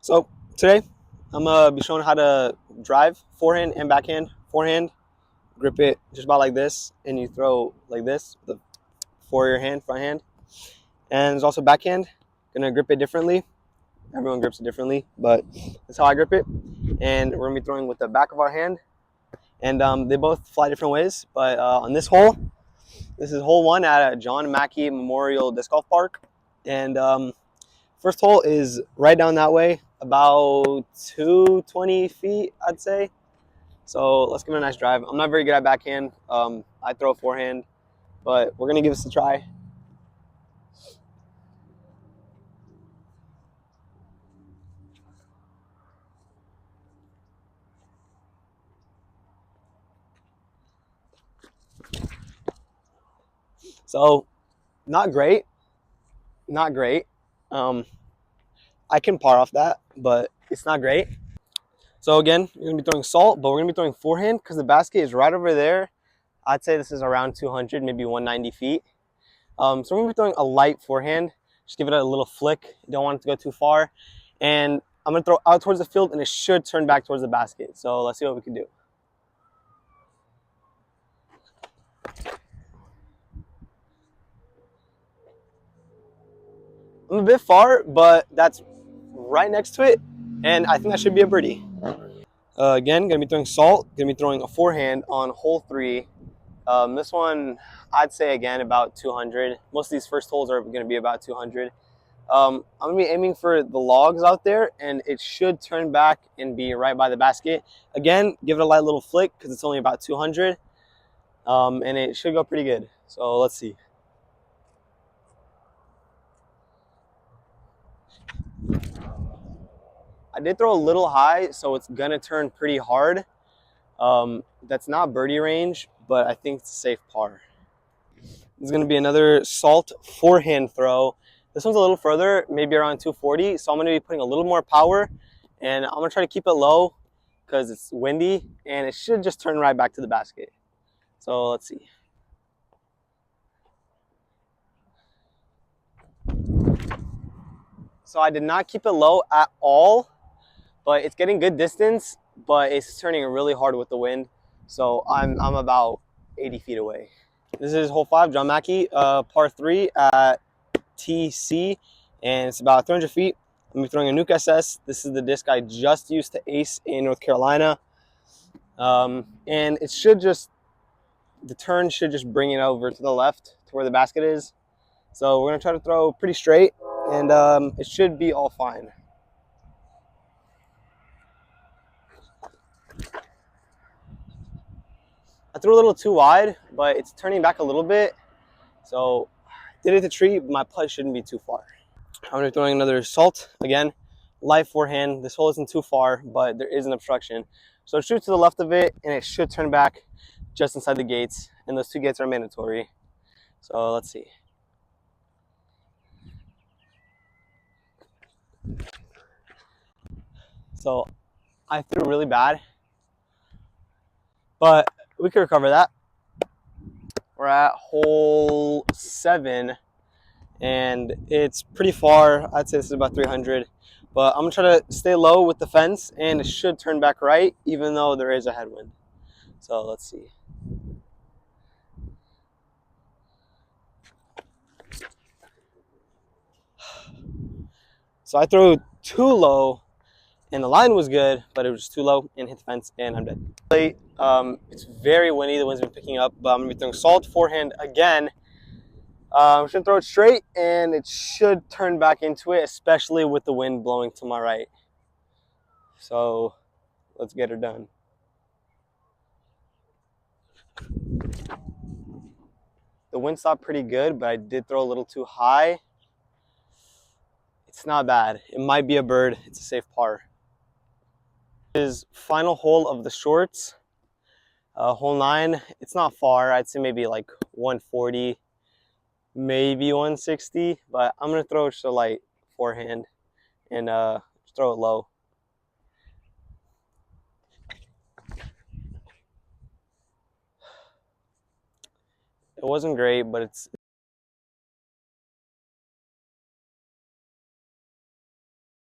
So today I'm gonna be showing how to drive forehand and backhand. Forehand, grip it just about like this, and you throw like this for your hand, front hand. And there's also backhand. Gonna grip it differently. Everyone grips it differently, but that's how I grip it. And we're gonna be throwing with the back of our hand, and they both fly different ways. But on this hole, this is hole one at John Mackey Memorial Disc Golf Park, and first hole is right down that way, about 220 feet, I'd say. So let's give it a nice drive. I'm not very good at backhand. I throw forehand, but we're going to give this a try. So not great. Not great. Um, I can par off that, but it's not great. So again, you're going to be throwing salt, but we're going to be throwing forehand because the basket is right over there. I'd say this is around 200, maybe 190 feet. So we're going to be throwing a light forehand. Just give it a little flick. You don't want it to go too far. And I'm going to throw out towards the field, and it should turn back towards the basket. So let's see what we can do. I'm a bit far, but that's right next to it. And I think that should be a birdie. Again, going to be throwing salt. Going to be throwing a forehand on hole 3. This one, I'd say, again, about 200. Most of these first holes are going to be about 200. I'm going to be aiming for the logs out there, and it should turn back and be right by the basket. Again, give it a light little flick because it's only about 200, and it should go pretty good. So let's see. I did throw a little high, so it's going to turn pretty hard. That's not birdie range, but I think it's a safe par. This is going to be another salt forehand throw. This one's a little further, maybe around 240, so I'm going to be putting a little more power, and I'm going to try to keep it low because it's windy, and it should just turn right back to the basket. So let's see. So I did not keep it low at all, but it's getting good distance, but it's turning really hard with the wind. So I'm about 80 feet away. This is hole 5, John Mackey, par 3 at TC, and it's about 300 feet. I'm gonna be throwing a Nuke SS. This is the disc I just used to ace in North Carolina. And it should just, the turn should just bring it over to the left to where the basket is. So we're gonna try to throw pretty straight, and it should be all fine. I threw a little too wide, but it's turning back a little bit. So I did it to tree, but my putt shouldn't be too far. I'm gonna be throwing another salt again. Light forehand. This hole isn't too far, but there is an obstruction. So shoot to the left of it, and it should turn back just inside the gates. And those 2 gates are mandatory. So let's see. So I threw really bad, but we can recover that. We're at hole 7, and it's pretty far. I'd say this is about 300. But I'm gonna try to stay low with the fence, and it should turn back right, even though there is a headwind. So let's see. So I threw too low, and the line was good, but it was just too low and hit the fence, and I'm dead. It's very windy. The wind's been picking up, but I'm gonna be throwing salt forehand again. I'm gonna throw it straight, and it should turn back into it, especially with the wind blowing to my right. So let's get her done. The wind stopped pretty good, but I did throw a little too high. It's not bad. It might be a bird. It's a safe par. This is final hole of the shorts. Hole 9. It's not far. I'd say maybe like 140, maybe 160. But I'm gonna throw just a light forehand and throw it low. It wasn't great, but